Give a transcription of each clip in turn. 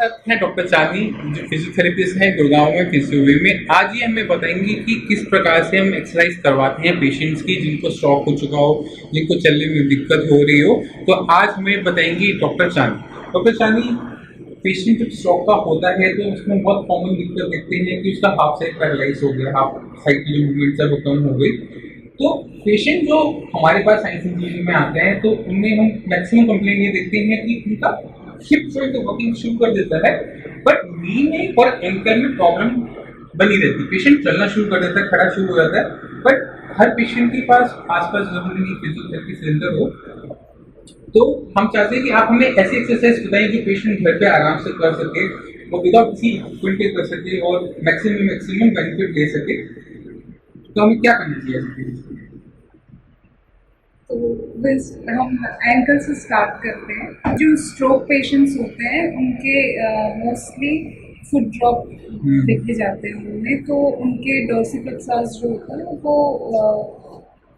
साथ हैं डॉक्टर चांदी, जो फिजियोथेरेपिस्ट हैं गुड़गांव में फिजियोलॉजी में। आज ये हमें बताएंगे कि किस प्रकार से हम एक्सरसाइज करवाते हैं पेशेंट्स की जिनको स्ट्रोक हो चुका हो, जिनको चलने में दिक्कत हो रही हो। तो आज हमें बताएंगे डॉक्टर चांदी। डॉक्टर चांदी, पेशेंट जब स्ट्रोक का होता है तो उसमें बहुत कॉमन दिक्कत देखते हैं कि उसका हाफ साइड पैरालाइज हो गया, हाफ साइड की जो मूवमेंट है वो कम हो गई। तो पेशेंट जो हमारे पास साइंस इंजीनियरिंग में आते हैं तो उनमें हम मैक्सिमम कंप्लेंट ये देखते हैं कि उनका हिप जॉइंट वर्किंग शुरू कर देता है, बट नी में और एंकल में प्रॉब्लम बनी रहती है। पेशेंट चलना शुरू कर देता है, खड़ा शुरू हो जाता है, बट हर पेशेंट के पास आसपास जरूरी नहीं फिजियोथेरेपी सेंटर हो। तो हम चाहते हैं कि आप हमें ऐसी एक्सरसाइज बताएं जो पेशेंट घर पे आराम से कर सके और विदाउट किसी इक्विपमेंट के कर सके और मैक्सिमम बेनिफिट ले सके। तो हमें क्या करना चाहिए ऐसे केस में? तो बस हम एंकल से स्टार्ट करते हैं। जो स्ट्रोक पेशेंट्स होते हैं उनके मोस्टली फुट ड्रॉप देखे जाते हैं उनमें, तो उनके डोर्सिफिक्सास जो होता है वो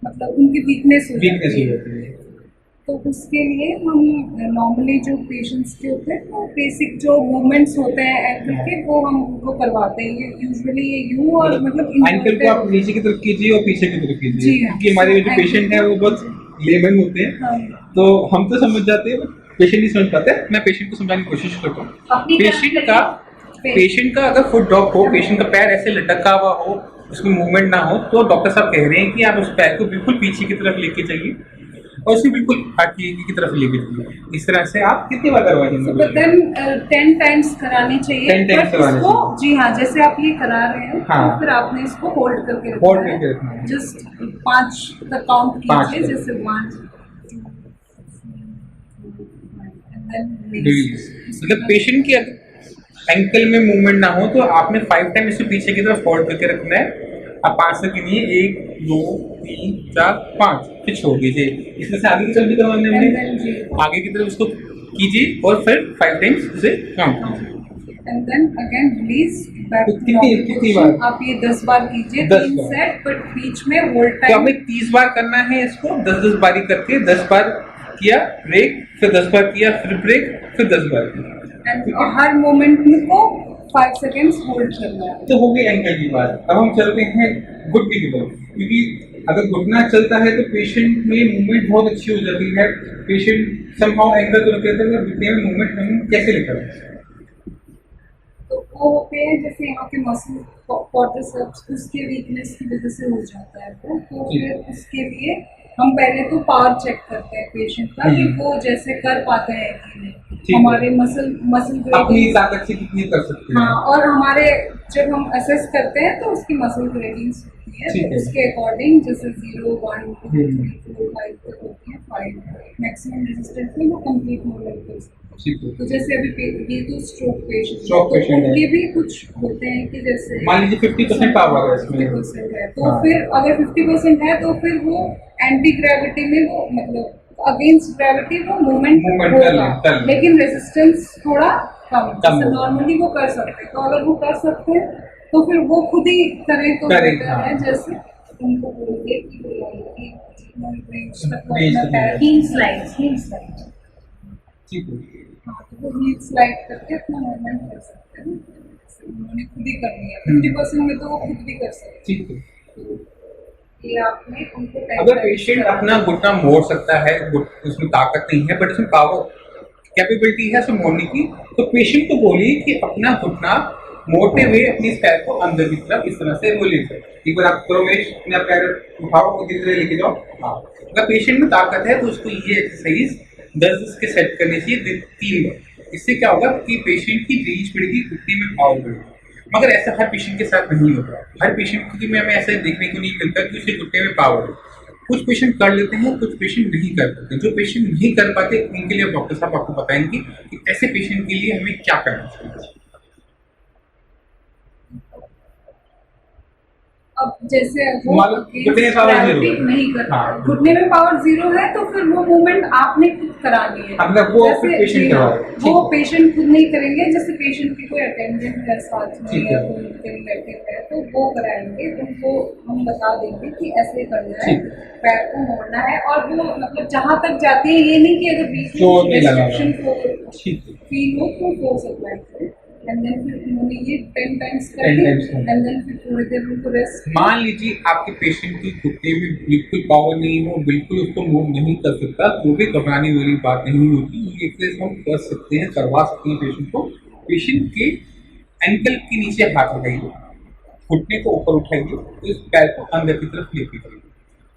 मतलब उनकी वीकनेस हो जाती है। तो उसके लिए हम नॉर्मली जो पेशेंट्स के होते हैं वो बेसिक जो मूवमेंट्स होते हैं एंकल के वो हम उनको करवाते हैं। यूजुअली ये यूं और मतलब एंकल को आप नीचे की तरफ कीजिए और पीछे की तरफ कीजिए, जी हाँ, क्योंकि हमारे जो पेशेंट हैं वो बहुत लेमन होते हैं। हाँ, तो हम तो समझ जाते हैं, पेशेंट नहीं समझ पाते। मैं पेशेंट को समझाने की कोशिश करता हूँ। पेशेंट का अगर फुट ड्रॉप हो, पेशेंट का पैर ऐसे लटका हुआ हो, उसमें मूवमेंट ना हो, तो डॉक्टर साहब कह रहे हैं कि आप उस पैर को बिल्कुल पीछे की तरफ लेके जाइए और उसे बिल्कुल आगे की तरफ लेके जाइए। इस तरह से आप कितनी बार करवाएंगे? 10 टाइम्स करानी चाहिए। 10 टाइम्स करवानी इसको चाहिए। जी हाँ, जैसे आप ये करा रहे हैं हाँ। तो फिर आपने इसको होल्ड करके रखना है। जस्ट 5 तक काउंट कीजिए, जैसे 1 2 मतलब पेशेंट की एंकल में मूवमेंट ना हो तो आपने 5 टाइम इसे पीछे की तरफ फोल्ड करके रखना है। आप 5 तक गिनिए, 1 2 3 4 5, फिर छोड़ दीजिए। इसमें से आगे की तरफ भी करवाने में आगे की तरफ उसको कीजिए और फिर 5 टाइम्स उसे काउंट कीजिए। And then again release back. कितनी बार? आप ये 10 बार कीजिए, 3 सेट, बट बीच में होल्ड तो टाइम आपने 30 बार करना है इसको, 10-10 बारी करके 10 बार किया ब्रेक, फिर 10 बार किया, फिर ब्रेक, फिर 10 बार किया। और हर मोमेंट को 5 सेकेंड्स होल्ड करना है। तो हो गई एंकल की बात। अब हम चलते हैं घुटने की तरफ, क्योंकि अगर घुटना चलता है तो पेशेंट में मूवमेंट बहुत अच्छी हो जाती है। पेशेंट समहाउ एंकल तो कहते हैं, घुटने में मूवमेंट हम कैसे लेकर आए? तो वो होते हैं जैसे यहाँ के मसल क्वाड्रिसेप्स, उसके वीकनेस की वजह से हो जाता है वो। तो फिर उसके लिए हम पहले तो पावर चेक करते हैं पेशेंट का कि वो जैसे कर पाते हैं कि नहीं, हमारे मसल अपनी ताकत से कितनी कर सकते हैं। हाँ, और हमारे जब हम असेस करते हैं तो उसकी मसल ग्रेडिंग्स होती है, तो उसके अकॉर्डिंग जैसे 0 1 2 3 4 5 तक होती है। 5 मैक्सिमम रेजिस्टेंस में वो कंप्लीट मूवमेंट कर सकते हैं। तो जैसे अभी ये तो स्ट्रोक पेशेंट तो उनके भी कुछ होते हैं कि जैसे मान लीजिए 50% पावर है इसमें, 50% है तो फिर अगर 50% है तो फिर वो एंटी ग्रेविटी में वो मतलब अगेंस्ट ग्रेविटी वो मूवमेंट होगा, लेकिन रेजिस्टेंस थोड़ा कम। जैसे नॉर्मली वो कर सकते हैं, तो अगर वो कर सकते हैं तो फिर वो खुद ही करें तो बेहतर है। जैसे उनको बोलिए कि हाँ, तो वो हील स्लाइड करके अपना मूवमेंट कर सकते हैं। उन्होंने खुद ही करनी है, 50% में तो वो खुद भी कर सकते हैं। तो ये आपने उनको अगर पेशेंट अपना घुटना मोड़ सकता है, उसमें ताकत नहीं है बट उसमें पावर कैपेबिलिटी है उसे मोड़ने की, तो पेशेंट को बोलिए कि अपना घुटना मोड़ते हुए अपनी पैर को अंदर की तरफ इस तरह से रिलीज करें। एक बार आप करो, अपना पैर उठाओ और धीरे धीरे लेके जाओ। हाँ, अगर पेशेंट में ताकत है तो उसको ये एक्सरसाइज 10 के सेट करनी चाहिए 3 बार। इससे क्या होगा कि पेशेंट की रीच बढ़ेगी, घुटने में पावर बढ़ेगी। मगर ऐसा हर पेशेंट के साथ नहीं होता। हर पेशेंट की में हमें ऐसा देखने को नहीं मिलता कि उसके घुटने में पावर है। कुछ पेशेंट कर लेते हैं, कुछ पेशेंट नहीं कर पाते। जो पेशेंट नहीं कर पाते उनके लिए डॉक्टर साहब आपको बताएंगे कि ऐसे पेशेंट के लिए हमें क्या करना चाहिए। अब जैसे वो घुटने में पावर जीरो नहीं करता, घुटने में पावर 0 है तो फिर वो मूवमेंट आपने खुद करानी है। वो पेशेंट खुद नहीं करेंगे। जैसे पेशेंट की कोई अटेंडेंट है साथ में या कोई रिलेटिव है तो वो कराएंगे, उनको हम बता देंगे कि ऐसे करना है, पैर को मोड़ना है। और वो मतलब जहाँ तक जाती है, ये नहीं कि अगर बीच में फील हो तो फोर्स अप्लाई करें, एंड देन फिर उन्होंने ये 10 टाइम्स कर 10 दी, times कर। एंड देन फिर थोड़ी देर उनको रेस्ट। मान लीजिए आपके पेशेंट की घुटने में बिल्कुल पावर नहीं हो, बिल्कुल उसको मूव नहीं कर सकता, तो भी घबराने वाली बात नहीं होती। ये एक्सरसाइज हम कर सकते हैं, करवा सकते हैं पेशेंट को। पेशेंट के एंकल के नीचे हाथ लगाइए, घुटने को ऊपर उठाइए, तो इस पैर को अंदर की तरफ लेके जाइए।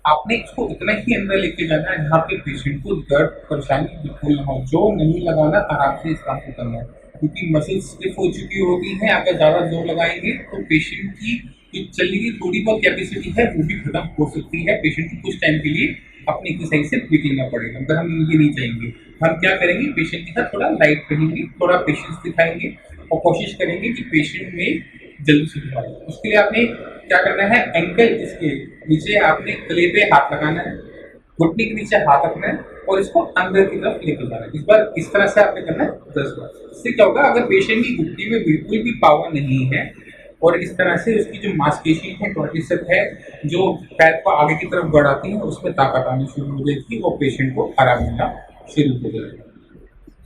आपने इसको इतना ही अंदर लेके जाना है जहाँ पे पेशेंट को दर्द परेशानी बिल्कुल ना हो। जो नहीं लगाना, आराम से इस काम को करना है, क्योंकि मसल्स स्टिफ हो चुकी होती हैं। अगर ज़्यादा जोर लगाएंगे तो पेशेंट की जो चलने की थोड़ी बहुत कैपेसिटी है वो भी खत्म हो सकती है। पेशेंट को कुछ टाइम के लिए अपनी एक्सरसाइज से ब्रेक लेना पड़ेगा। अगर हम ये नहीं चाहेंगे, हम क्या करेंगे, पेशेंट के साथ थोड़ा लाइट रहेंगे, थोड़ा पेशेंस दिखाएंगे और कोशिश करेंगे कि पेशेंट में जल्दी सुधर आए। उसके लिए आपने क्या करना है, एंकल इसके नीचे आपने गले पे हाथ लगाना है, घुटने के नीचे हाथ रखना है और इसको अंदर की तरफ लेके जाना है। इस बार इस तरह से आपने करना है 10 बार। इससे क्या होगा, अगर पेशेंट की घुटने में बिल्कुल भी पावर नहीं है और इस तरह से उसकी जो मांसपेशी है, क्वाड्रिसेप है, जो पैर को आगे की तरफ बढ़ाती है, उसमें ताकत आनी शुरू हो जाएगी और पेशेंट को आराम मिलना शुरू हो जाएगा।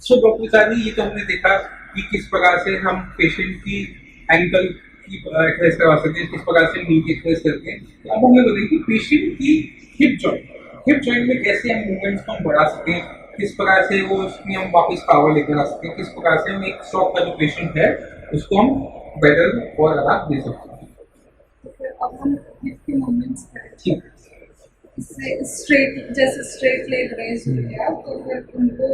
सो डॉक्टर साहब, ये तो हमने देखा कि किस प्रकार से हम पेशेंट की एंकल की एक्सरसाइज करवा सकते हैं, किस प्रकार से नी की एक्सरसाइज करते हैं। तो अब हमें बताइए कि पेशेंट की हिप जॉइंट में कैसे हम मूवमेंट्स को हम बढ़ा सकते हैं, किस प्रकार से वो उसमें हम वापस पावर लेकर आ सकते हैं, किस प्रकार से हम एक स्ट्रोक का जो पेशेंट है उसको हम बेटर और आराम दे सकते हैं। तो फिर अब हम हिप के मूवमेंट्स करें। ठीक, इससे स्ट्रेट, जैसे स्ट्रेट लेग रेज हो गया, तो फिर उनको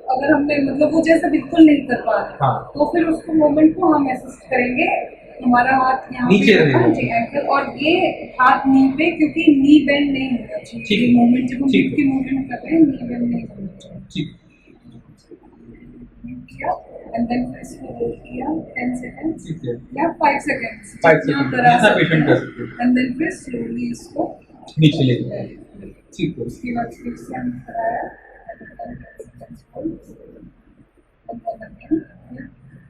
अगर हमने मतलब वो जैसे बिल्कुल नहीं कर पा रहे, हाँ। तो फिर उसको मूवमेंट को हम असिस्ट करेंगे। हमारा हाथ यहाँ नीचे पे रहेगा। होगा जी, एंकल, और ये हाथ नी पे, क्योंकि नी बेंड नहीं होना ठीक चाहिए। है। मूवमेंट जब हम ठीक हिप है। की मूवमेंट कर रहे हैं, नी बेंड नहीं होना चाहिए। ठीक, किया, एंड देन फिर इसको होल्ड किया 10 सेकंड्स ठीक है। या 5 सेकंड्स, 5 जितना सेकंड करा जितना सकते पेशेंट कर हैं, सकते हैं, एंड देन फिर स्लोली इसको नीचे लेके जाए। ठीक है। उसके बाद फिर से हम कराया,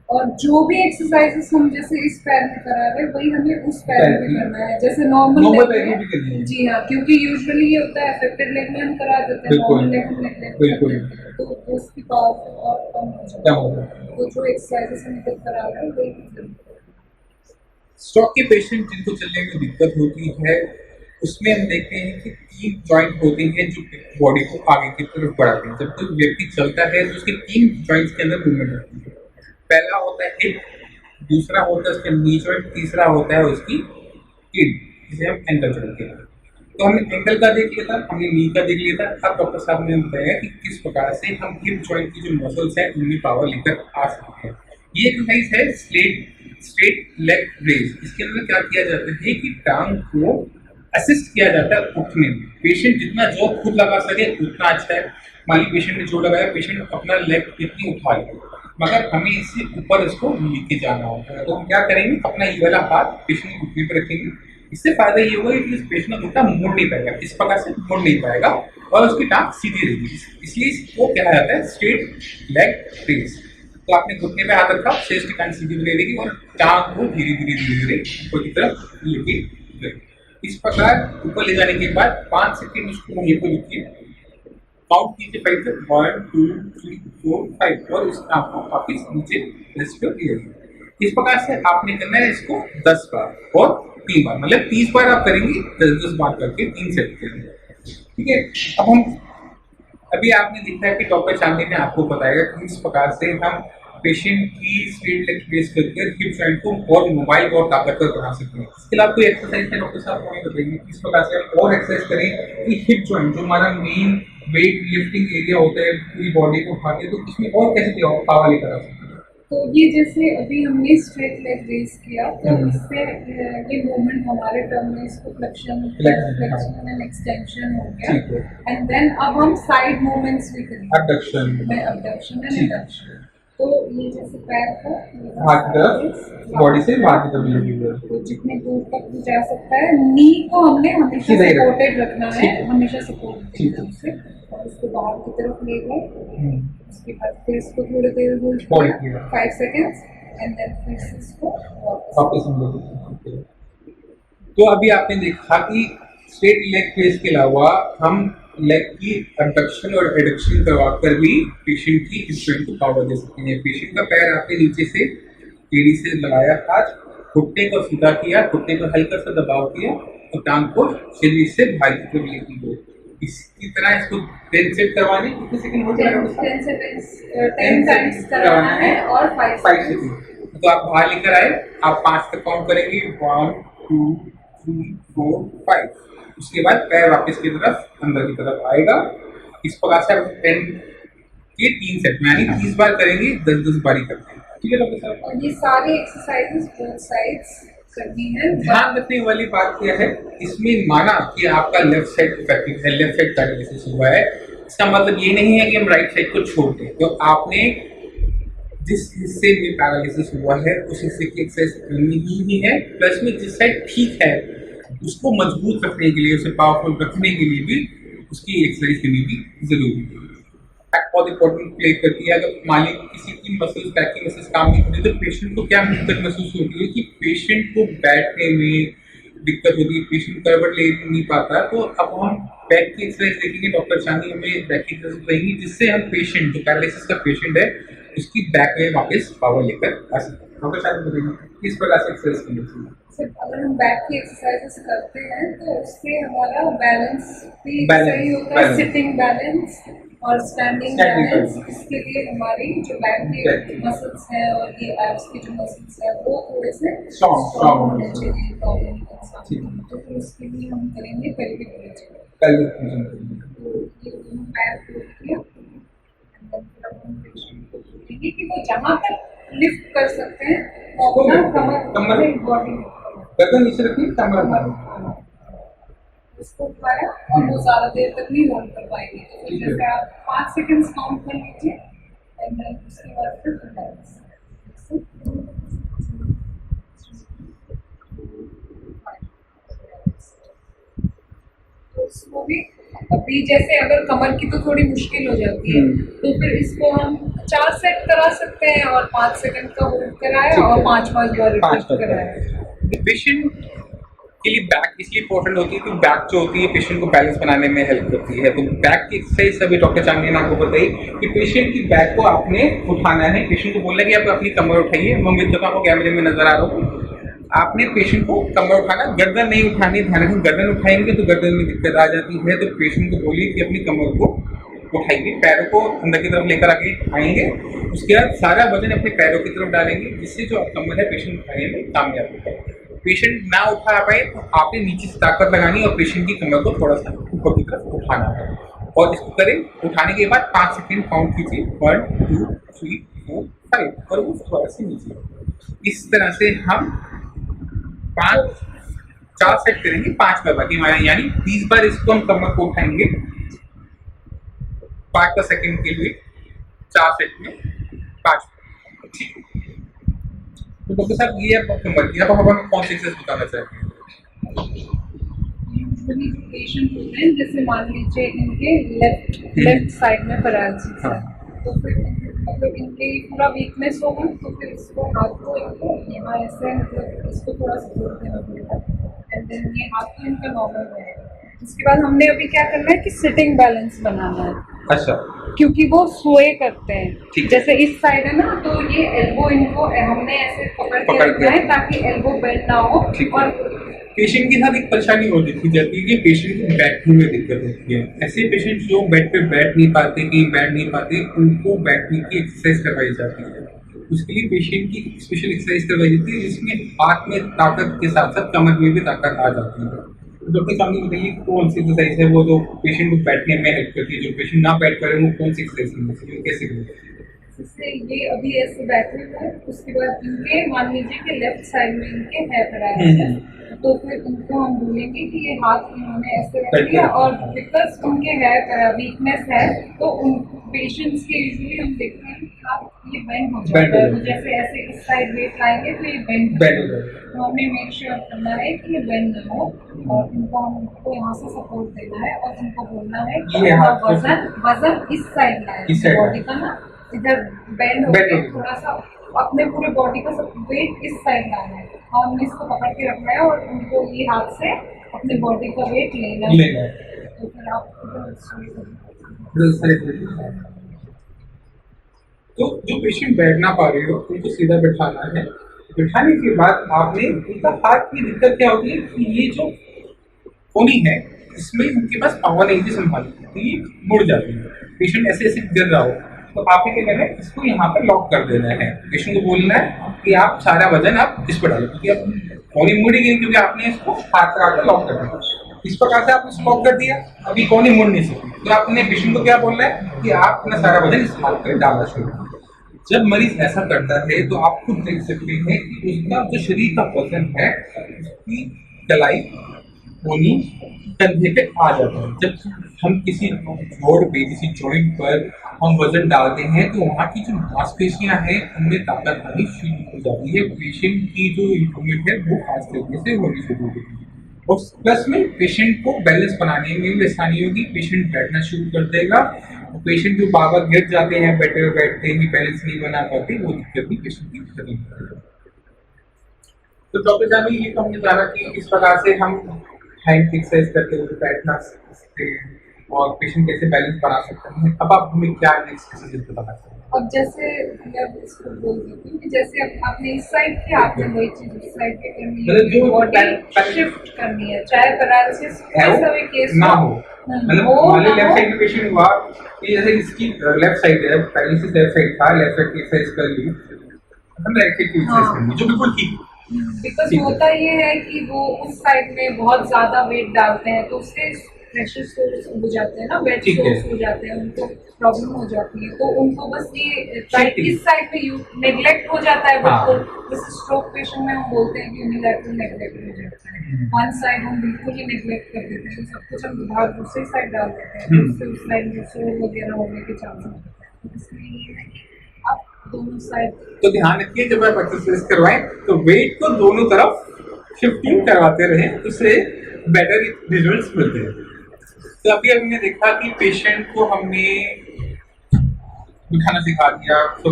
और जो भी एक्सरसाइजेस हम जैसे इस पैर में करा रहे हैं, वही हमें उस पैर में भी करना है, जैसे नॉर्मल नॉर्मल पैर में भी करनी है। जी हाँ, क्योंकि यूजुअली ये होता है अफेक्टेड लेग में हम करा देते हैं, बिल्कुल। नॉर्मल लेग हम नहीं करते, बिल्कुल। तो उसकी पावर और कम हो क्या जाती है। होगा, तो जो एक्सरसाइजेस हम इधर करा रहे हैं वही करें। स्ट्रोक के पेशेंट जिनको चलने में दिक्कत होती है, उसमें हम देखते हैं कि 3 जॉइंट होते हैं जो बॉडी को आगे की तरफ बढ़ाते हैं। जब कोई व्यक्ति चलता है तो उसके 3 जॉइंट्स के अंदर मूवमेंट होती है। पहला होता है हिप, दूसरा होता है उसका नी जॉइंट, तीसरा होता है उसकी किड, जिसे हम एंकल कहते हैं। तो हमने एंकल का देख लिया था, हमने नी का देख लिया था। अब डॉक्टर साहब ने बताया कि किस प्रकार से हम हिप जॉइंट की जो मसल्स है उनमें पावर लेकर आ सकते हैं। ये एक्सरसाइज है स्ट्रेट लेग रेज। इसके अंदर क्या किया जाता है कि टांग को असिस्ट किया जाता है उठने में। पेशेंट जितना जोर खुद लगा सके उतना अच्छा है। मान लीजिए पेशेंट ने जोर लगाया, पेशेंट अपना लेग इतनी उठा ले, मगर हमें इससे ऊपर इसको लेके जाना होता है। तो हम क्या करेंगे, अपना ये वाला हाथ पेशेंट के घुटने पर रखेंगे। इससे फायदा ये होगा कि इस पेशेंट का घुटना मुड़ नहीं पाएगा, इस प्रकार से मुड़ नहीं पाएगा और उसकी टांग सीधी रहेगी। इसलिए इसको कहा जाता है स्ट्रेट लेग रेज। तो आपने घुटने पे हाथ रखा, शेष की टांग सीधी बनी रहेगी और टांग को धीरे धीरे ऊपर की तरफ लेके गए। इस प्रकार ऊपर ले जाने के बाद 5 सेकंड उसको वहीं पर रुकिए, काउंट कीजिए 5 तक, 1 2 3 4 5, और इस टांग को वापिस नीचे रेस्ट कर दिया। इस प्रकार से आपने करना है इसको 10 बार और 3 बार, मतलब 30 बार आप करेंगे 10-10 बार करके 3 सेट करेंगे। ठीक है। अब हम अभी आपने देखा है कि डॉक्टर चांदी ने आपको बताया कि इस प्रकार से हम पेशेंट की स्ट्रेट लेग रेज करके हिप जॉइंट को और मोबाइल और ताकतवर बना सकते हैं। इसके अलावा कोई एक्सरसाइज है डॉक्टर साहब हमें बताइए किस प्रकार से हम और एक्सरसाइज करें कि हिप जॉइंट जो हमारा मेन वेट लिफ्टिंग एरिया होता है पूरी बॉडी को उठाते हैं, तो इसमें और कैसे पावर लेकर आ सकते हैं। तो ये जैसे अभी हमने स्ट्रेट लेग रेज किया, तो इससे ये मूवमेंट हमारे टर्म में इसको फ्लेक्शन एंड एक्सटेंशन हो गया, एंड देन अब हम साइड मूवमेंट्स भी करेंगे, अबडक्शन एंड एडक्शन। तो ये जैसे पैर को हाथ की तरफ, बॉडी से हाथ की तरफ लेके, तो जितने दूर तक भी जा सकता है। नी को हमने हमेशा सपोर्टेड रखना है, हमेशा सपोर्ट से, और उसको बाहर की तरफ ले गए। उसके बाद फिर इसको थोड़ी देर होल्ड किया 5 सेकंड्स, एंड देन फिर से इसको वापस हम लोग। तो अभी आपने देखा कि स्ट्रेट लेग रेज के अलावा हम लेग की अबडक्शन और एडक्शन करवाकर भी पेशेंट की स्ट्रेंथ को पावर दे सकते हैं। पेशेंट का पैर आपने नीचे से एड़ी से लगाया, हाथ घुटने को सीधा किया, घुटने को हल्का सा दबाव किया और टांग को शरीर से बाहर की तरफ लेके गए। इसकी तरह इसको 10 सेट करवाने कितने सेकंड हो जाएगा? 10 टाइम्स करवाना है और 5 सेकंड। तो आप बाहर लेकर आए, आप 5 तक काउंट करेंगे, 1 2 3 4 5। उसके बाद पैर वापस की तरफ अंदर की तरफ आएगा। इस प्रकार से आप 10 के 3 सेट यानी 30 बार करेंगे, 10-10 बारी करते हैं। ठीक है डॉक्टर साहब? और ये सारी एक्सरसाइजेस बोथ साइड्स करनी है। ध्यान रखने वाली बात क्या है, इसमें माना कि आपका लेफ्ट साइड इफेक्टिव है, लेफ्ट साइड पैरालिसिस हुआ है, इसका मतलब ये नहीं है कि हम राइट साइड को छोड़ दें। तो आपने जिस हिस्से में पैरालिसिस हुआ है उस हिस्से की एक्सरसाइज करनी ही है, प्लस में जिस साइड ठीक है उसको मजबूत रखने के लिए, उसे पावरफुल रखने के लिए भी उसकी एक्सरसाइज करनी भी जरूरी है। बैक बहुत इंपॉर्टेंट प्ले करती है। अगर मान लीजिए किसी की मसल्स, बैक की मसल्स काम नहीं करती तो पेशेंट को क्या दिक्कत महसूस होती है कि पेशेंट को बैठने में दिक्कत होती है, पेशेंट करवट ले नहीं पाता। तो अब हम बैक की एक्सरसाइज देखेंगे, डॉक्टर चांदी हमें बैक की एक्सरसाइज बताएंगी जिससे हम पेशेंट जो पैरालिसिस का पेशेंट है उसकी बैक में वापस पावर लेकर आ सकते हैं। डॉक्टर चांदी बताएंगे किस प्रकार से एक्सरसाइज करनी चाहिए। अगर हम बैक की एक्सरसाइजेस करते हैं तो उससे हमारा बैलेंस भी Balance, सही होता है, सिटिंग बैलेंस और स्टैंडिंग बैलेंस। इसके लिए हमारी जो बैक की मसल्स हैं और ये एब्स की जो मसल्स हैं वो थोड़े से स्ट्रॉन्ग होने चाहिए प्रॉब्लम के साथ। तो फिर उसके लिए हम करेंगे पेल्विक ब्रीथिंग। तो ये दोनों पैर को किया कि वो जहाँ तक लिफ्ट कर सकते हैं और अपना कमर बॉडी गर्दन नीचे रखिए, कमर उसको उठाया और वो ज़्यादा देर तक नहीं होल्ड कर पाएंगे। तो फिर जैसे आप 5 सेकंड्स काउंट कर लीजिए एंड देन उसके बाद फिर रिलैक्स। तो इसको भी अभी जैसे अगर कमर की तो थोड़ी मुश्किल हो जाती है तो फिर इसको हम 4 सेट करा सकते हैं और 5 सेकंड का होल्ड कराया और 5-5 बार रिपीट कराया। पेशेंट के लिए बैक इसलिए इंपॉर्टेंट होती है कि बैक जो होती है पेशेंट को बैलेंस बनाने में हेल्प करती है। तो बैक की एक्सरसाइज अभी डॉक्टर चांदनी ने आपको बताई कि पेशेंट की बैक को आपने उठाना है। पेशेंट को बोलना है कि आप अपनी कमर उठाइए, मैं उम्मीद करता हूँ कैमरे में नजर आ रहा हूँ। आपने पेशेंट को कमर उठाना, गर्दन नहीं उठानी। ध्यान रखें, गर्दन उठाएंगे तो गर्दन में दिक्कत आ जाती है। तो पेशेंट को बोलिए कि अपनी कमर को उठाइए, पैरों को अंदर की तरफ लेकर आगे आएंगे, उसके बाद सारा वजन अपने पैरों की तरफ डालेंगे जिससे जो कमर है पेशेंट उठाने में कामयाब होता है। पेशेंट ना उठा पाए तो आपने नीचे से ताकत लगानी और पेशेंट की कमर को थोड़ा सा ऊपर की तरफ उठाना है और इसको करें। उठाने के बाद 5 सेकंड काउंट कीजिए, 1 2 3 4 5 और वो थोड़ा सा नीचे। इस तरह से हम 4 सेट करेंगे 5 बार, बाकी यानी 30 बार इसको हम कमर को उठाएंगे 5 सेकंड के लिए, 4 सेट में 5। ठीक है, तो डॉक्टर साहब ये आप कमर की, अब हम कौन सी एक्सरसाइज बताना चाहते हैं? यूजुअली जो पेशेंट होते हैं जैसे मान लीजिए इनके लेफ्ट साइड में पैरालिसिस है तो फिर मतलब इनके पूरा वीकनेस होगा तो फिर इसको हाथ को इनको यहाँ ऐसे मतलब इसको थोड़ा सपोर्ट देना पड़ेगा एंड देन ये हाथ तो इनका नॉर्मल रहेगा। उसके बाद हमने अभी क्या करना है कि सिटिंग बैलेंस बनाना है। अच्छा, क्योंकि वो सोए करते हैं, जैसे इस साइड है ना तो ये एल्बो इनको हमने ऐसे पकड़ के रखना है ताकि एल्बो बेंड ना हो। और पेशेंट के साथ एक परेशानी और देखी जाती है कि पेशेंट को बैठने में दिक्कत होती है। ऐसे पेशेंट जो बेड पे बैठ नहीं पाते, कहीं बैठ नहीं पाते, उनको बैठने की एक्सरसाइज करवाई जाती है। उसके लिए पेशेंट की स्पेशल एक्सरसाइज करवाई जाती है जिसमें हाथ में ताकत के साथ साथ कमर में भी ताकत आ जाती है। तो डॉक्टर सामने बताइए कौन सी एक्सरसाइज है वो जो पेशेंट को बैठने में हेल्प करती है, जो पेशेंट ना बैठ पा रहे वो कौन सी एक्सरसाइज करनी चाहिए, कैसे करनी? इससे ये अभी ऐसे बैठे हुए हैं, उसके बाद इनके मान लीजिए कि लेफ्ट साइड में इनके है पैरालिसिस तो फिर इनको हम बोलेंगे कि ये हाथ इन्होंने ऐसे रख दिया और बिकॉज उनके है वीकनेस है तो उन पेशेंट्स के यूजुअली हम देखते हैं कि हाथ ये बेंड हो जाता है, तो जैसे ऐसे इस साइड वेट लाएंगे तो ये बेंड हो जाएगा। तो हमें मेक श्योर करना है कि ये बेंड ना हो और इनको हमको यहाँ से सपोर्ट देना है और इनको बोलना है कि वजन इस साइड लाए बॉडी का ना, इधर बेंड हो गया थोड़ा सा अपने पूरे बॉडी का सब वेट इस साइड लाना है और हमने इसको पकड़ के रखना है और उनको ये हाथ से अपने बॉडी का वेट लेना है। तो फिर आप तो जो पेशेंट बैठ ना पा रहे हो उनको सीधा बिठाना है। बिठाने के बाद आपने उनका हाथ की दिक्कत क्या होती है कि ये जो कोनी है इसमें उनके पास पावर नहीं थी संभालने की, तो ये मुड़ जाती है। पेशेंट ऐसे ऐसे गिर रहा हो तो आपने क्या करना है, इसको यहाँ पर लॉक कर देना है। पेशेंट को बोलना है कि आप सारा वजन आप इस पर डालो, क्योंकि अब कोनी मुड़ गई क्योंकि आपने इसको हाथ लगा कर लॉक कर दिया। इस प्रकार से आपने इसको लॉक कर दिया, अभी कोनी मुड़ नहीं सकती, तो आपने पेशेंट को क्या बोलना है कि आप अपना सारा वजन इस हाथ पर डालना शुरू करें। जब मरीज ऐसा करता है तो आप खुद देख सकते हैं कि उसका जो शरीर का वजन है उसकी कलाई कोनी कंधे पे आ जाता है। जब हम किसी जोड़ पे किसी जॉइंट पर हम वजन डालते हैं तो वहाँ की जो मांसपेशियां हैं उनमें ताकत आनी शुरू हो जाती है। पेशेंट की जो इम्प्रूवमेंट है वो खास तरीके से होनी शुरू होती है। और प्लस में पेशेंट को बैलेंस बनाने में भी आसानी होगी, पेशेंट बैठना शुरू कर देगा। पेशेंट जो बार बार गिर जाते हैं बैठते ही बैलेंस नहीं बना पाते, वो दिक्कत भी पेशेंट की खत्म हो जाएगी। तो डॉक्टर साहब ये तो हमने जाना कि इस प्रकार से हम हैंड एक्सरसाइज करते हुए बैठना सकते हैं और पेशेंट कैसे बैलेंस बना सकते हैं। अब आप हमें क्या नेक्स्ट एक्सरसाइज बता सकते हैं? अब जैसे मैं इसको बोल देती हूँ कि जैसे अब आपने इस साइड की, आपने वही चीज उस साइड पे करनी है, मतलब जो बॉडी शिफ्ट करनी है, चाहे पैरालिसिस ऐसा भी केस ना हो। मतलब हमारे लेफ्ट साइड में पेशेंट हुआ कि जैसे इसकी लेफ्ट साइड है, पैरालिसिस लेफ्ट साइड था, लेफ्ट साइड की एक्सरसाइज कर ली, हम राइट साइड की एक्सरसाइज करनी जो बिल्कुल ठीक। बिकॉज होता ये है कि वो उस साइड में बहुत ज्यादा वेट डालते हैं तो उससे प्रेशर सोर्स हो जाते हैं ना, वेट सोर्स हो जाते हैं, उनको प्रॉब्लम हो जाती है। तो उनको बस ये राइट इस साइड पे नेग्लेक्ट हो जाता है बिल्कुल। जैसे स्ट्रोक पेशेंट में हम बोलते हैं कि यूनिलैटरल नेग्लेक्ट हो जाता है, वन साइड हम बिल्कुल ही नेग्लेक्ट कर देते हैं, सब कुछ हम भाग दूसरी साइड डाल देते हैं, उससे उस साइड में शोर वगैरह होने के चांसेस होते हैं। इसलिए ये है कि आप दोनों साइड तो ध्यान रखिए जब आप एक्सरसाइज करवाएं तो वेट को दोनों तरफ शिफ्टिंग करवाते रहें, उससे बेटर रिजल्ट्स मिलते हैं। तो अभी हमने देखा कि पेशेंट को हमने बिठाना सिखा दिया, तो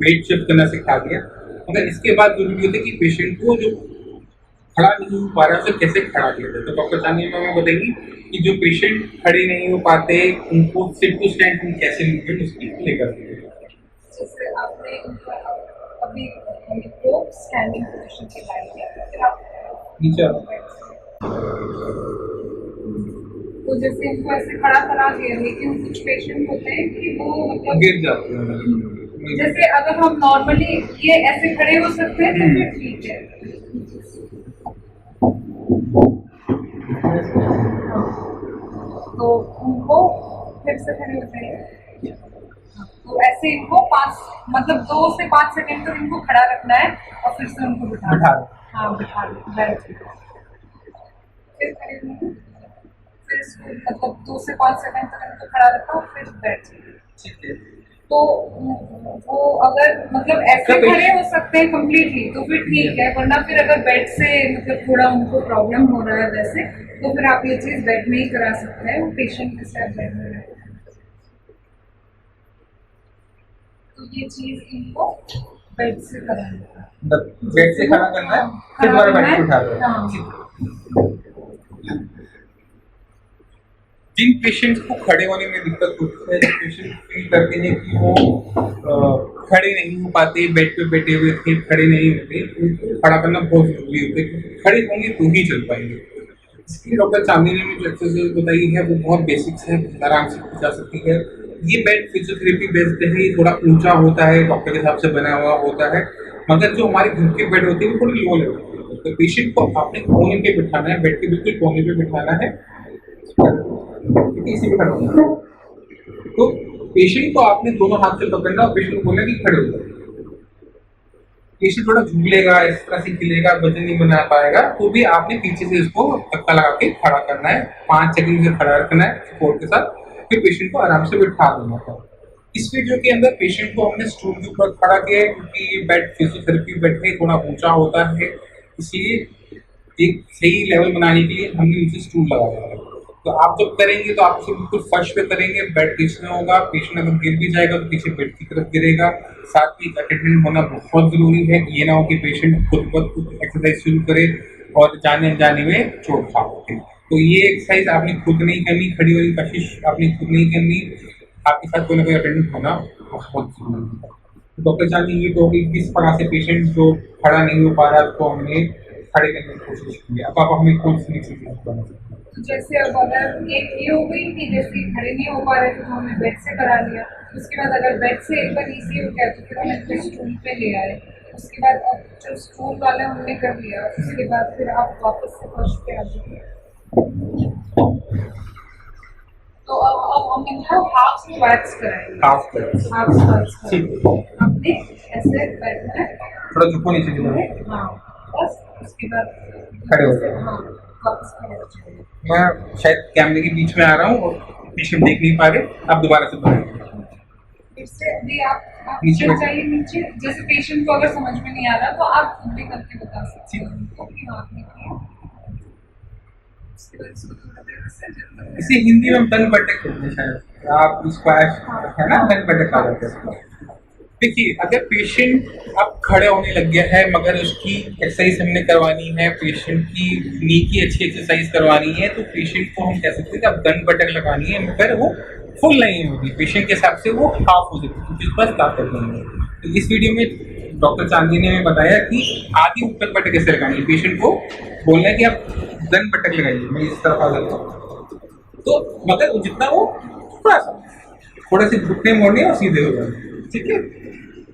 वेट शिफ्ट करना सिखा दिया, मगर इसके बाद जरूरी होता है कि पेशेंट को जो खड़ा नहीं हो पा रहा है उसे कैसे खड़ा किया जाए। तो डॉक्टर चांदनी मैम हमें बताएंगी कि जो पेशेंट खड़े नहीं हो पाते उनको सिट टू स्टैंड हम कैसे मूवमेंट उसकी लेकर सकते हैं। जैसे आपने अभी उनको स्टैंडिंग पोजीशन पे ला लिया, फिर आप नीचे तो जैसे इनको ऐसे खड़ा करा दिया, लेकिन कुछ पेशेंट होते हैं कि वो मतलब गिर जाते हैं। जैसे अगर हम नॉर्मली ये ऐसे खड़े हो सकते हैं तो फिर ठीक है, तो उनको फिर से खड़े हो जाइए। तो ऐसे इनको 2 से 5 सेकंड तक इनको खड़ा रखना है और फिर से उनको बिठा बिठा फिर खड़े होंगे, फिर मतलब 2 से 5 सेकंड तक इनको खड़ा रखा और फिर बैठ जाइए। तो वो अगर मतलब ऐसे खड़े हो सकते हैं कम्प्लीटली तो फिर ठीक है, वरना फिर अगर बेड से मतलब थोड़ा उनको प्रॉब्लम हो रहा है वैसे, तो फिर आप ये चीज़ बेड में ही करा सकते हैं, पेशेंट के साथ बेड में रहे। तो ये चीज़ इनको बेड से कराना है, बेड से खड़ा करना है, फिर दोबारा बेड पे उठा देना है। जिन पेशेंट्स को खड़े होने में दिक्कत होती है, जो पेशेंट फील करते हैं कि वो खड़े नहीं हो पाते, बेड पे बैठे हुए थे खड़े नहीं होते, उनको खड़ा करना बहुत जरूरी होता है। खड़े होंगे तो ही चल पाएंगे। इसलिए डॉक्टर चांदनी ने जो एक्सरसाइज बताई है वो बहुत बेसिक्स है, आराम से की जा सकती है। ये बेड फिजियोथेरेपी बेस्ड है, ये थोड़ा ऊंचा होता है, डॉक्टर के हिसाब से बना हुआ होता है, मगर जो हमारे घर के बेड होते हैं वो थोड़ी लो लेवल के। तो पेशेंट को आपने कोने पे बिठाना है, बेड के बिल्कुल कोने पे बिठाना है, इसी पे खड़ा होना। तो पेशेंट को आपने दोनों हाथ से पकड़ना और पेशेंट को बोलना कि खड़े हो जाओ। पेशेंट थोड़ा झूलेगा, इस तरह से गिलेगा, वजन नहीं बना पाएगा, तो भी आपने पीछे से इसको धक्का लगा के खड़ा करना है, 5 सेकंड से खड़ा रखना है सपोर्ट के साथ, फिर पेशेंट को आराम से बिठा देना है। इस वीडियो के अंदर पेशेंट को हमने स्टूल के ऊपर खड़ा किया है, क्योंकि बेड फिजियोथेरेपी बेड में थोड़ा ऊंचा होता है, इसलिए एक सही लेवल बनाने के लिए हमने नीचे स्टूल लगाया है। तो आप जब करेंगे तो आप उसे बिल्कुल फर्श पे करेंगे, बेड पीछे होगा, पेशेंट अगर गिर भी जाएगा तो पीछे बेड की तरफ गिरेगा। साथ ही अटेंडेंट होना बहुत जरूरी है, ये ना हो कि पेशेंट खुद ब खुद एक्सरसाइज शुरू करे और जाने अनजाने में चोट खा सके। तो ये एक्सरसाइज आपने खुद नहीं करनी, खड़ी होने की कोशिश आपने खुद नहीं करनी, आपके साथ कोई ना कोई अटेंडेंट होना बहुत जरूरी है। तो डॉक्टर जान ये तो होगी किस तरह से पेशेंट जो खड़ा नहीं हो पा रहा तो हमने खड़े करने की कोशिश की। अब आप हमें कौन सी एक्सरसाइज बताना सकते हैं? तो जैसे अब अगर ये हो गई कि जैसे खड़े नहीं हो पा रहे तो हमने बेड से करा लिया, उसके बाद अगर बेड से एक बार ईजी हो गया तो फिर हम इनको स्टूल पे ले आए, उसके बाद अब जो स्टूल वाले हमने कर लिया, उसके बाद फिर आप वापस से फर्श पे आ जाइए। तो अब हम इनको हाफ स्क्वाट्स कराएंगे। हाफ स्क्वाट्स, हाफ स्क्वाट्स ठीक है। अपने ऐसे बैठना है, थोड़ा झुको नीचे की तरफ, हाँ बस, उसके बाद खड़े हो जाए। हाँ वापस खड़े हो जाइए। मैं शायद कैमरे के बीच में आ रहा हूँ और पेशेंट देख नहीं पा रहे, आप दोबारा से बताएं। फिर से अभी आप नीचे नीचे चाहिए, नीचे जैसे पेशेंट को अगर समझ में नहीं आ रहा तो आप खुद भी करके बता सकते हो उनको कि हाँ आपने किया। उसके बाद इसको थोड़ा देर से इसे हिंदी में तन बटक कहते हैं शायद, आप स्क्वैश है ना, तन बटक आ जाते हैं। देखिए अगर पेशेंट अब खड़े होने लग गया है मगर उसकी एक्सरसाइज हमने करवानी है, पेशेंट की नी की अच्छी एक्सरसाइज करवानी है, तो पेशेंट को हम कह सकते हैं कि अब दन बटक लगानी है मगर वो फुल नहीं होगी, पेशेंट के हिसाब से वो हाफ हो सकती है क्योंकि उसके पास ताकत नहीं है। तो इस वीडियो में डॉक्टर चांदी ने हमें बताया कि आधी ऊपर बटक कैसे लगानी है। पेशेंट को बोलना है कि आप दन बटक लगाइए, मैं इस तरफ आ जाता हूँ तो मगर जितना वो थोड़ा से घुटने मोड़ने और सीधे हो जाए, ठीक है।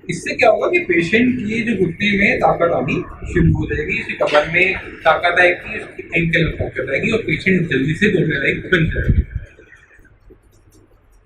इससे क्या होगा कि पेशेंट की जो घुटने में ताकत आनी शुरू हो जाएगी, उसकी कमर में ताकत आएगी, उसकी एंकल में ताकत आएगी और पेशेंट जल्दी से बोलने लायक बन जाएगा।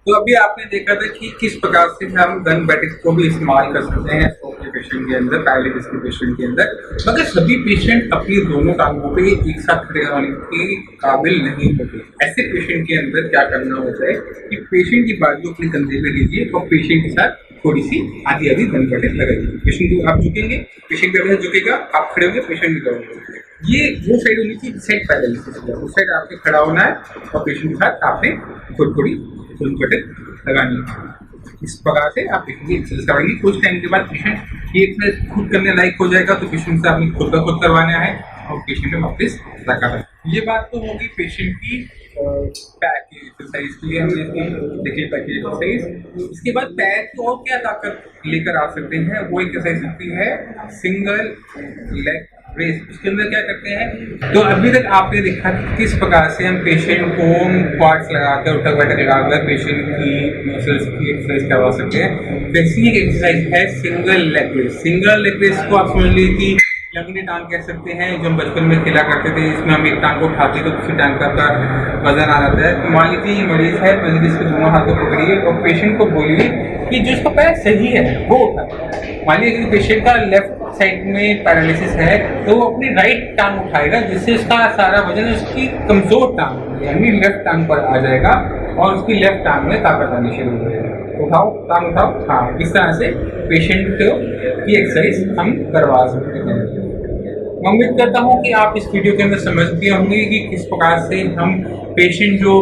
तो अभी आपने देखा था कि किस प्रकार से हम गन बैटिक्स को भी इस्तेमाल कर सकते हैं स्ट्रोक के पेशेंट के अंदर, पैरालिसिस के पेशेंट के अंदर, मगर सभी पेशेंट अपनी दोनों टांगों पे एक साथ खड़े होने के काबिल नहीं होते। ऐसे पेशेंट के अंदर क्या करना होता है कि पेशेंट की बाजू अपने कंधे पे लीजिए और पेशेंट के साथ थोड़ी सी आधी आधी गन बैटिक लगाइए। पेशेंट को आप झुकेंगे, पेशेंट का झुकेगा, आप खड़े होंगे, पेशेंट भी करोगे। ये वो साइड होनी चाहिए, साइड पैरालिसिस है, उस साइड आपके खड़ा होना है और पेशेंट के साथ आपने थोड़ी थोड़ी गन बैटिक लगानी है। इस प्रकार से आप देखेंगे एक्सरसाइज कराएंगे, कुछ टाइम के बाद पेशेंट ये एक्सरसाइज खुद करने लायक हो जाएगा, तो पेशेंट से आपने खुद का खुद करवाना है और पेशेंट में वापस रखा है। ये बात तो होगी पेशेंट की पैर की एक्सरसाइज के लिए हमने देखिए पैर की एक्सरसाइज। इसके बाद पैर की और क्या ताकत लेकर आ सकते हैं, वो एक्सरसाइज होती है सिंगल लेग रेस। उसके अंदर क्या करते हैं, तो अभी तक आपने देखा कि किस प्रकार से हम पेशेंट को क्वाड्स लगाकर उठक बैठक लगाकर पेशेंट की मसल्स की एक्सरसाइज करवा सकते हैं। वैसी एक एक्सरसाइज है single leg raise. Single leg raise को आप समझ लीजिए कि लंगड़ी टांग कह सकते हैं, जो हम बचपन में खेला करते थे, इसमें हम एक टांग को उठाते तो दूसरी टांग का वजन आ जाता है। तो मान लीजिए ये मरीज है, मरीज इसके दोनों हाथों पकड़िए और पेशेंट को बोलिए कि जो इसका पैर सही है वो उठाए। मान लीजिए कि पेशेंट का लेफ्ट साइड में पैरालिसिस है तो वो अपनी राइट टांग उठाएगा, जिससे उसका सारा वजन उसकी कमजोर टांग यानी लेफ्ट टांग पर आ जाएगा और उसकी लेफ्ट टांग में ताकत आनी शुरू हो जाएगी। उठाओ, टांग उठाओ, हाँ, इस तरह से पेशेंट की एक्सरसाइज हम करवा सकते हैं। मैं उम्मीद करता हूँ कि आप इस वीडियो के अंदर समझ गए होंगे कि किस प्रकार से हम पेशेंट जो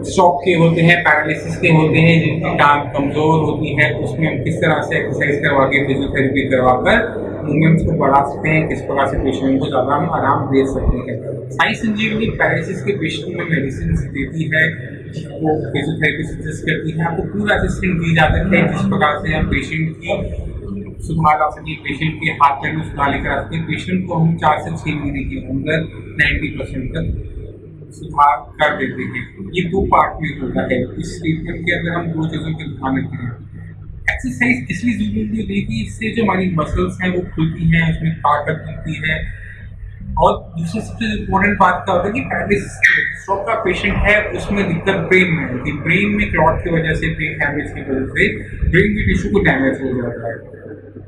स्ट्रोक के होते हैं, पैरालिसिस के होते हैं, जिनकी टांग कमज़ोर होती है, उसमें हम किस तरह से एक्सरसाइज करवा के फिजियोथेरेपी करवाकर मूवमेंट्स को बढ़ा सकते हैं, किस प्रकार से पेशेंट को ज़्यादा हम आराम दे सकते हैं। साई संजीवनी पैरालिसिस के पेशेंट में मेडिसिन देती है, वो फिजियोथेरेपी सजेस्ट करती है, आपको पूरा असिस्टेंट दी जाती है जिस प्रकार से हम पेशेंट की सुधार ला सके, पेशेंट के हाथ पैर में सुधार लेकर आ सके। पेशेंट को हम 4 से 6 महीने के अंदर 90% तक सुधार कर देते हैं। ये 2 पार्ट में होता है। इस ट्रीटमेंट के अंदर हम 2 चीज़ों का ध्यान रखते हैं। एक्सरसाइज इसलिए जरूरी है कि इससे जो हमारी मसल्स हैं वो खुलती हैं, उसमें ताकत मिलती है। और दूसरी सबसे इम्पोर्टेंट बात क्या होता है कि पैरालिसिस स्ट्रोक का पेशेंट है, उसमें दिक्कत ब्रेन में होती है। ब्रेन में क्लॉट की वजह से, ब्रेन हैमरेज की वजह से ब्रेन की टिश्यू को डैमेज हो जाता है।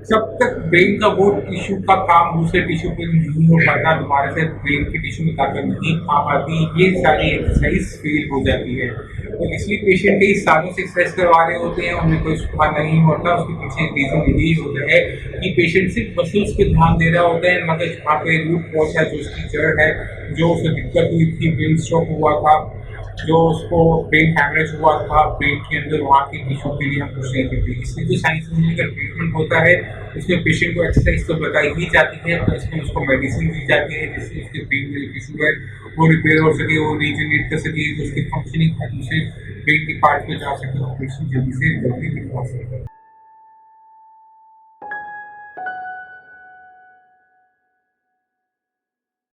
जब तक ब्रेन का वो टिश्यू का काम दूसरे टिश्यू पे नहीं हो पाता, दोबारा से ब्रेन की टिश्यू में ताकत नहीं आ पाती, ये सारी एक्सरसाइज फेल हो जाती है। तो इसलिए पेशेंट कई सालों से एक्सरसाइज करवा रहे होते हैं, उनमें कोई सुधार नहीं होता। उसके पीछे रीजन यही होता है कि पेशेंट सिर्फ मसल्स पे ध्यान दे रहा होता है, मगर जहाँ पे रूट कॉज है, जो उसकी जड़ है, जो उसे दिक्कत हुई थी, ब्रेन स्ट्रोक हुआ था, जो उसको ब्रेन हैमरेज हुआ था ब्रेन के अंदर, वहाँ के टिश्यू के लिए हम कुछ नहीं देते। इसलिए जो साइंस मूवमेंट का ट्रीटमेंट होता है उसमें पेशेंट को एक्सरसाइज तो बताई ही जाती है, और इसमें उसको मेडिसिन दी जाती है जिससे उसके ब्रेन में टिश्यू है वो रिपेयर हो सके, वो रीजनरेट कर सके, उसकी फंक्शनिंग है दूसरे ब्रेन के पार्ट में जा सके और पेशेंट जल्दी से जल्दी दिखा सके।